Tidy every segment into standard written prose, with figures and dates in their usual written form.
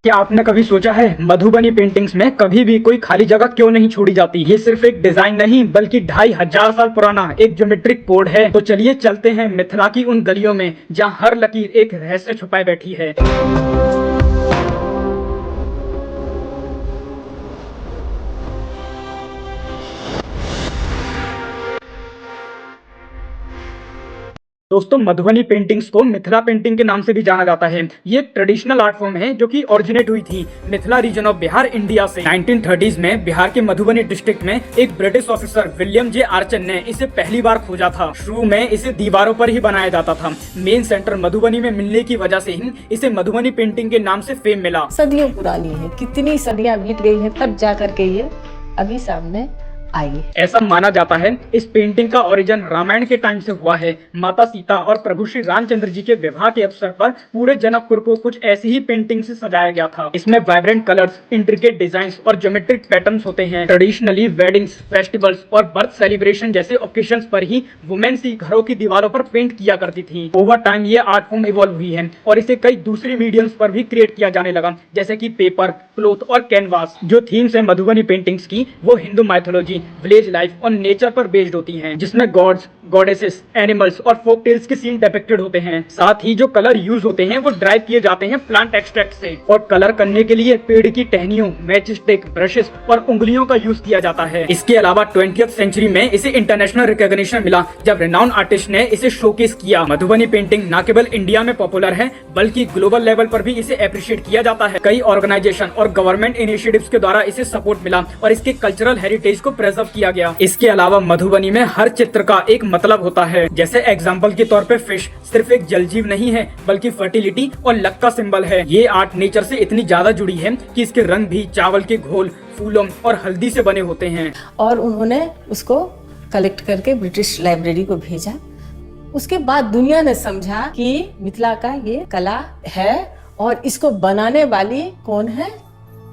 क्या आपने कभी सोचा है मधुबनी पेंटिंग्स में कभी भी कोई खाली जगह क्यों नहीं छोड़ी जाती। ये सिर्फ एक डिजाइन नहीं बल्कि 2500 साल पुराना एक ज्योमेट्रिक कोड है। तो चलिए चलते हैं मिथिला की उन गलियों में जहां हर लकीर एक रहस्य छुपाए बैठी है। दोस्तों, मधुबनी पेंटिंग्स को मिथिला पेंटिंग के नाम से भी जाना जाता है। ये एक ट्रेडिशनल आर्ट फॉर्म है जो कि ओरिजिनेट हुई थी Mithila region of Bihar, India से। 1930s में बिहार के मधुबनी डिस्ट्रिक्ट में एक British officer William J Archer ने इसे पहली बार खोजा था। शुरू में इसे दीवारों पर ही बनाया जाता था। मेन सेंटर मधुबनी में मिलने की वजह से ही इसे मधुबनी पेंटिंग के नाम से फेम मिला। सदियों पुरानी है, कितनी सदियां बीत गई है तब जा करके ये अभी सामने आई। ऐसा माना जाता है इस पेंटिंग का ओरिजिन रामायण के टाइम से हुआ है। माता सीता और प्रभु श्री रामचंद्र जी के विवाह के अवसर पर पूरे जनकपुर को कुछ ऐसी ही पेंटिंग से सजाया गया था। इसमें वाइब्रेंट कलर्स, इंट्रिकेट डिजाइन्स और ज्योमेट्रिक पैटर्न्स होते हैं। ट्रेडिशनली वेडिंग्स, फेस्टिवल्स और बर्थ सेलिब्रेशन जैसे ओकेजन्स पर ही वुमेन्स ही घरों की दीवारों पर पेंट किया करती थी। ओवर टाइम ये आर्ट फॉर्म इवॉल्व हुई है और इसे कई दूसरी मीडियम्स पर भी क्रिएट किया जाने लगा, जैसे कि पेपर, क्लोथ और कैनवास। जो थीम्स है मधुबनी पेंटिंग्स की वो हिंदू माइथोलॉजी, विलेज लाइफ और नेचर पर बेस्ड होती हैं, जिसमें गॉड्स, गॉडेसेस, एनिमल्स और फोक टेल्स के सीन डिपिक्टेड होते हैं। साथ ही जो कलर यूज होते हैं वो ड्राइव किए जाते हैं प्लांट एक्सट्रैक्ट से, और कलर करने के लिए पेड़ की टहनियों, मैच स्टिक, ब्रशेस और उंगलियों का यूज किया जाता है। इसके अलावा 20th सेंचुरी में इसे इंटरनेशनल रिकॉग्निशन मिला जब रेनाउंड आर्टिस्ट ने इसे शोकेस किया। मधुबनी पेंटिंग न केवल इंडिया में पॉपुलर है बल्कि ग्लोबल लेवल पर भी इसे अप्रिशिएट किया जाता है। कई ऑर्गेनाइजेशन और गवर्नमेंट इनिशिएटिव्स के द्वारा इसे सपोर्ट मिला और इसके कल्चरल हेरिटेज को प्रिजर्व किया गया। इसके अलावा मधुबनी में हर चित्र का एक मतलब होता है। जैसे एग्जाम्पल के तौर पे फिश सिर्फ एक जलजीव नहीं है बल्कि फर्टिलिटी और लक का सिंबल है। ये आर्ट नेचर से इतनी ज्यादा जुड़ी है कि इसके रंग भी चावल के घोल, फूलों और हल्दी से बने होते हैं। और उन्होंने उसको कलेक्ट करके ब्रिटिश लाइब्रेरी को भेजा। उसके बाद दुनिया ने समझा कि मिथिला का ये कला है और इसको बनाने वाली कौन है,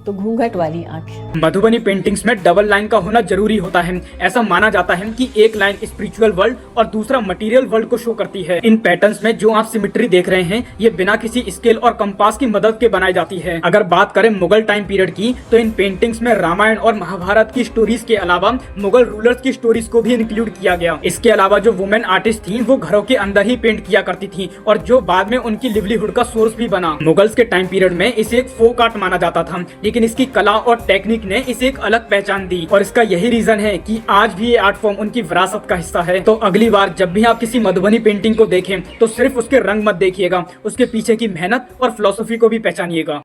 तो घूंघट वाली आंखें। मधुबनी पेंटिंग्स में डबल लाइन का होना जरूरी होता है। ऐसा माना जाता है कि एक लाइन स्पिरिचुअल वर्ल्ड और दूसरा मटेरियल वर्ल्ड को शो करती है। इन पैटर्न्स में जो आप सिमेट्री देख रहे हैं ये बिना किसी स्केल और कंपास की मदद के बनाई जाती है। अगर बात करें मुगल टाइम पीरियड की तो इन पेंटिंग्स में रामायण और महाभारत की स्टोरीज के अलावा मुगल रूलर्स की स्टोरीज को भी इंक्लूड किया गया। इसके अलावा जो वुमेन आर्टिस्ट थी वो घरों के अंदर ही पेंट किया करती थी और जो बाद में उनकी लिवलीहुड का सोर्स भी बना। मुगल्स के टाइम पीरियड में इसे एक फोक आर्ट माना जाता था, लेकिन इसकी कला और टेक्निक ने इसे एक अलग पहचान दी और इसका यही रीजन है कि आज भी ये आर्ट फॉर्म उनकी विरासत का हिस्सा है। तो अगली बार जब भी आप किसी मधुबनी पेंटिंग को देखें तो सिर्फ उसके रंग मत देखिएगा, उसके पीछे की मेहनत और फिलॉसफी को भी पहचानिएगा।